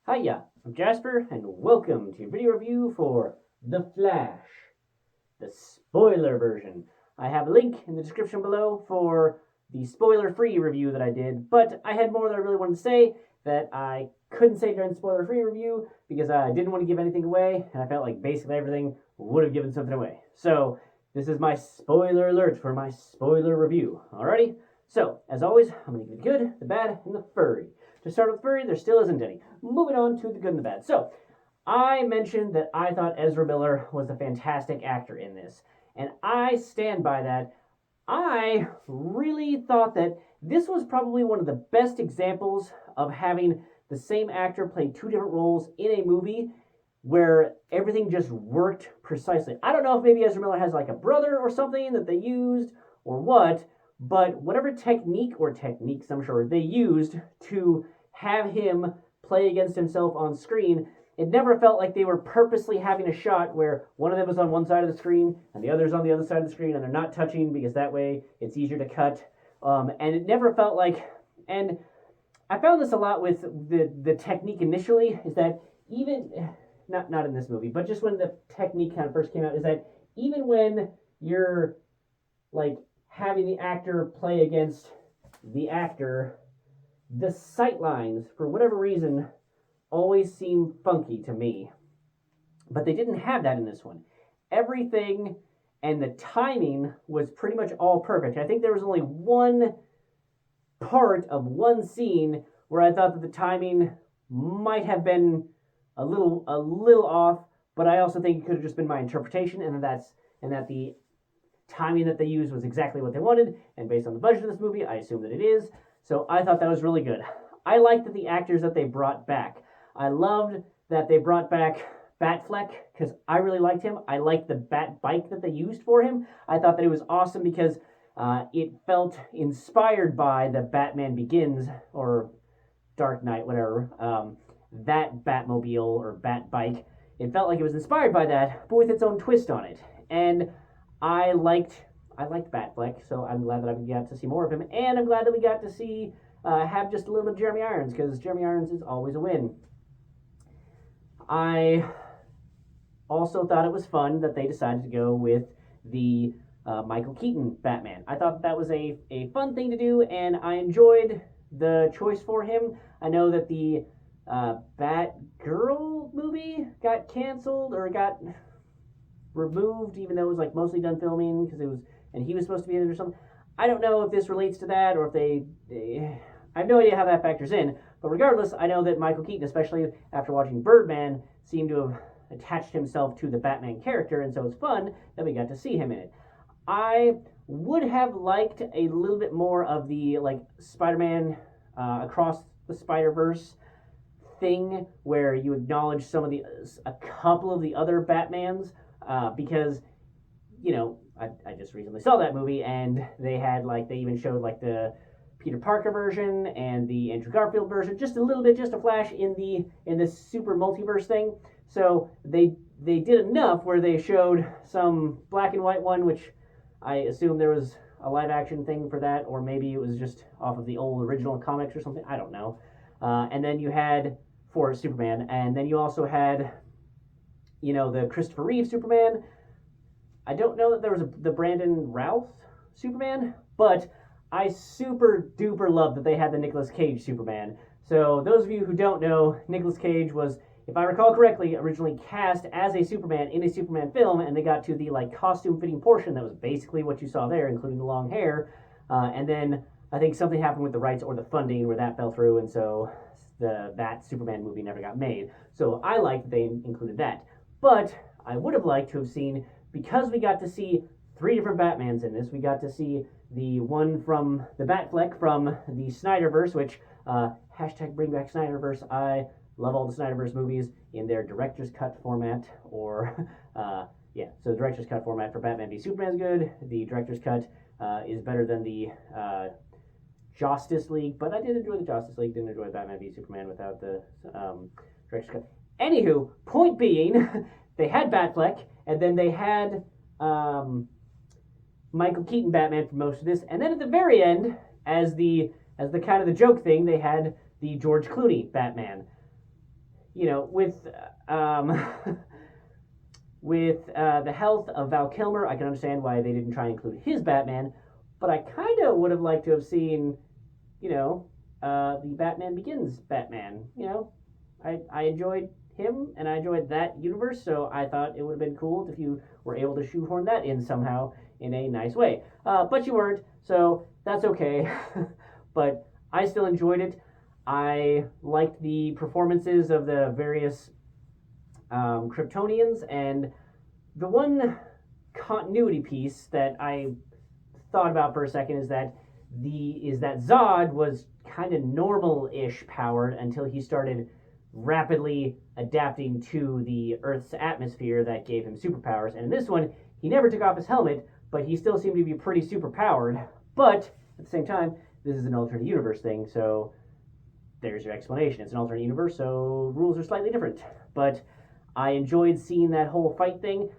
Hiya, I'm Jasper, and welcome to your video review for The Flash, the spoiler version. I have a link in the description below for the spoiler-free review that I did, but I had more that I really wanted to say that I couldn't say during the spoiler-free review because I didn't want to give anything away, and I felt like basically everything would have given something away. So, this is my spoiler alert for my spoiler review. Alrighty? So, as always, I'm going to give it the good, the bad, and the furry. To start with furry, there still isn't any. Moving on to the good and the bad. So, I mentioned that I thought Ezra Miller was a fantastic actor in this, and I stand by that. I really thought that this was probably one of the best examples of having the same actor play two different roles in a movie where everything just worked precisely. I don't know if maybe Ezra Miller has like a brother or something that they used or what, but whatever technique or techniques I'm sure they used to have him play against himself on screen, it never felt like they were purposely having a shot where one of them was on one side of the screen and the other's on the other side of the screen and they're not touching because that way it's easier to cut. And it never felt like, and I found this a lot with the technique initially, is that even, not in this movie, but just when the technique kind of first came out, is that even when you're like having the actor play against the actor, the sight lines, for whatever reason, always seem funky to me. But they didn't have that in this one. Everything and the timing was pretty much all perfect. I think there was only one part of one scene where I thought that the timing might have been a little off, but I also think it could have just been my interpretation, and that the timing that they used was exactly what they wanted, and based on the budget of this movie, I assume that it is. So I thought that was really good. I liked that the actors that they brought back. I loved that they brought back Batfleck because I really liked him. I liked the bat bike that they used for him. I thought that it was awesome because it felt inspired by the Batman Begins or Dark Knight, whatever, that Batmobile or Bat bike. It felt like it was inspired by that, but with its own twist on it. And I liked Batfleck, so I'm glad that we got to see more of him, and I'm glad that we got to see have just a little bit of Jeremy Irons, because Jeremy Irons is always a win. I also thought it was fun that they decided to go with the Michael Keaton Batman. I thought that was a fun thing to do, and I enjoyed the choice for him. I know that the Batgirl movie got canceled or got removed, even though it was like mostly done filming because it was, and he was supposed to be in it or something. I don't know if this relates to that or if they I have no idea how that factors in. But regardless, I know that Michael Keaton, especially after watching Birdman, seemed to have attached himself to the Batman character, and so it's fun that we got to see him in it. I would have liked a little bit more of the like Spider-Man across the Spider-Verse thing where you acknowledge a couple of the other Batmans because I just recently saw that movie and they even showed like the Peter Parker version and the Andrew Garfield version, just a little bit, just a flash in this super multiverse thing. So they did enough where they showed some black and white one, which I assume there was a live action thing for that, or maybe it was just off of the old original comics or something. I don't know. And then you had for Superman, and then you also had the Christopher Reeve Superman. I don't know that there was the Brandon Routh Superman, but I super duper love that they had the Nicolas Cage Superman. So those of you who don't know, Nicolas Cage was, if I recall correctly, originally cast as a Superman in a Superman film, and they got to the costume fitting portion that was basically what you saw there, including the long hair, and then I think something happened with the rights or the funding where that fell through, and so that Superman movie never got made. So I like that they included that. But I would have liked to have seen, because we got to see 3 different Batmans in this, we got to see the one from the Batfleck from the Snyderverse, which, hashtag bring back Snyderverse. I love all the Snyderverse movies in their director's cut format, or, so the director's cut format for Batman v Superman is good. The director's cut is better than the Justice League, but I did enjoy the Justice League, didn't enjoy Batman v Superman without the director's cut. Anywho, point being, they had Batfleck, and then they had Michael Keaton Batman for most of this, and then at the very end, as the kind of the joke thing, they had the George Clooney Batman. you know, with the health of Val Kilmer, I can understand why they didn't try and include his Batman, but I kind of would have liked to have seen, you know, the Batman Begins Batman. You know, I enjoyed him and I enjoyed that universe, so I thought it would have been cool if you were able to shoehorn that in somehow in a nice way. But you weren't, so that's okay. But I still enjoyed it. I liked the performances of the various Kryptonians, and the one continuity piece that I thought about for a second is that Zod was kind of normal-ish powered until he started rapidly adapting to the Earth's atmosphere that gave him superpowers. And in this one, he never took off his helmet, but he still seemed to be pretty superpowered. But at the same time, this is an alternate universe thing, so there's your explanation. It's an alternate universe, so rules are slightly different. But I enjoyed seeing that whole fight thing.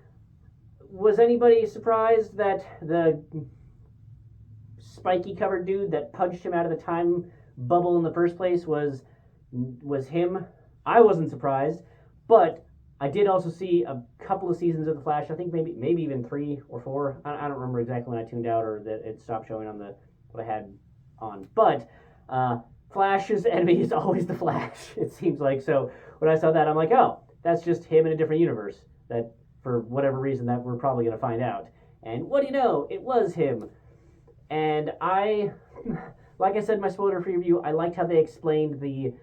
Was anybody surprised that the spiky covered dude that punched him out of the time bubble in the first place was him? I wasn't surprised, but I did also see a couple of seasons of The Flash. I think maybe even 3 or 4. I don't remember exactly when I tuned out or that it stopped showing on what I had on. But Flash's enemy is always the Flash, it seems like. So when I saw that, I'm like, oh, that's just him in a different universe. That for whatever reason that we're probably going to find out. And what do you know? It was him. And like I said in my spoiler-free review, I liked how they explained the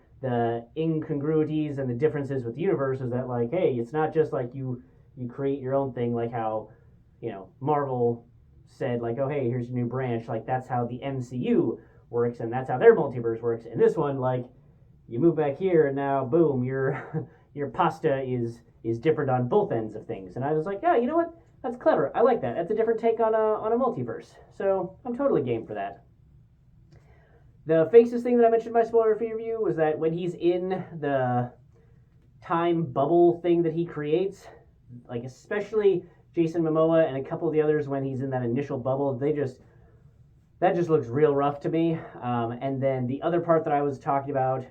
incongruities and the differences with the universe. Is that like, hey, it's not just like you create your own thing, like how, you know, Marvel said, like, oh, hey, here's your new branch. Like, that's how the MCU works, and that's how their multiverse works. And this one, like, you move back here, and now, boom, your pasta is different on both ends of things. And I was like, yeah, you know what? That's clever. I like that. That's a different take on a multiverse. So I'm totally game for that. The Faces thing that I mentioned in my spoiler-free review was that when he's in the time bubble thing that he creates, like especially Jason Momoa and a couple of the others when he's in that initial bubble, that just looks real rough to me. And then the other part that I was talking about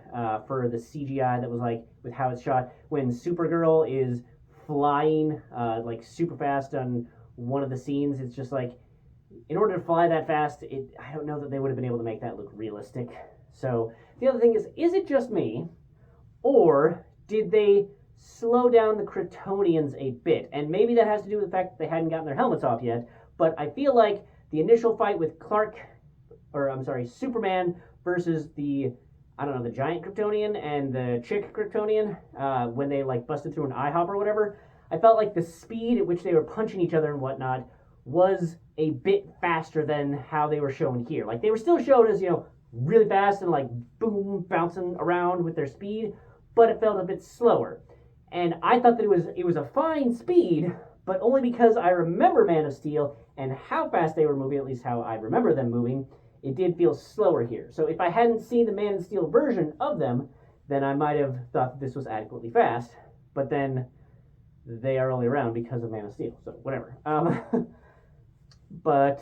for the CGI that was like with how it's shot, when Supergirl is flying like super fast on one of the scenes, it's just like, in order to fly that fast, I don't know that they would have been able to make that look realistic. So the other thing is it just me, or did they slow down the Kryptonians a bit? And maybe that has to do with the fact that they hadn't gotten their helmets off yet, but I feel like the initial fight with Superman versus the giant Kryptonian and the chick Kryptonian, when they like busted through an IHOP or whatever, I felt like the speed at which they were punching each other and whatnot was a bit faster than how they were shown here. Like, they were still shown as, you know, really fast and like boom, bouncing around with their speed, but it felt a bit slower. And I thought that it was a fine speed, but only because I remember Man of Steel and how fast they were moving, at least how I remember them moving, it did feel slower here. So if I hadn't seen the Man of Steel version of them, then I might have thought this was adequately fast. But then they are only around because of Man of Steel, so whatever. But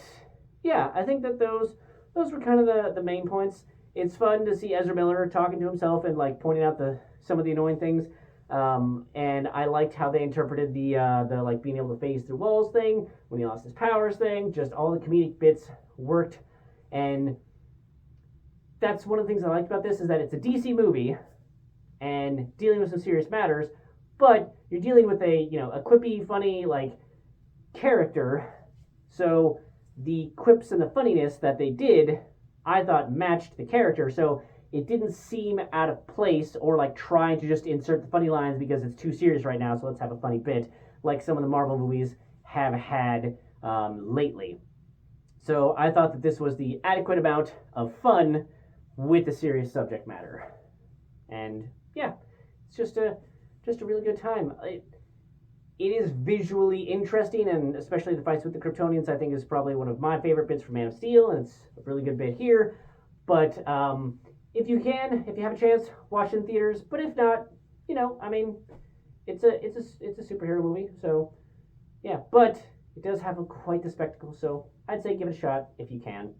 yeah, I think that those were kind of the main points. It's fun to see Ezra Miller talking to himself and like pointing out some of the annoying things. And I liked how they interpreted the like being able to phase through walls thing when he lost his powers thing. Just all the comedic bits worked, and that's one of the things I liked about this, is that it's a DC movie and dealing with some serious matters, but you're dealing with a quippy, funny like character. So the quips and the funniness that they did, I thought matched the character. So it didn't seem out of place or like trying to just insert the funny lines because it's too serious right now, so let's have a funny bit, like some of the Marvel movies have had lately. So I thought that this was the adequate amount of fun with the serious subject matter. And yeah, it's just a really good time. It is visually interesting, and especially the fights with the Kryptonians, I think, is probably one of my favorite bits from Man of Steel, and it's a really good bit here. But if you have a chance, watch it in theaters. But if not, it's a superhero movie, so yeah. But it does have quite the spectacle, so I'd say give it a shot if you can.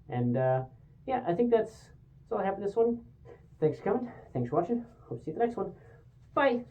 And yeah, I think that's all I have for this one. Thanks for coming. Thanks for watching. Hope to see you at the next one. Bye.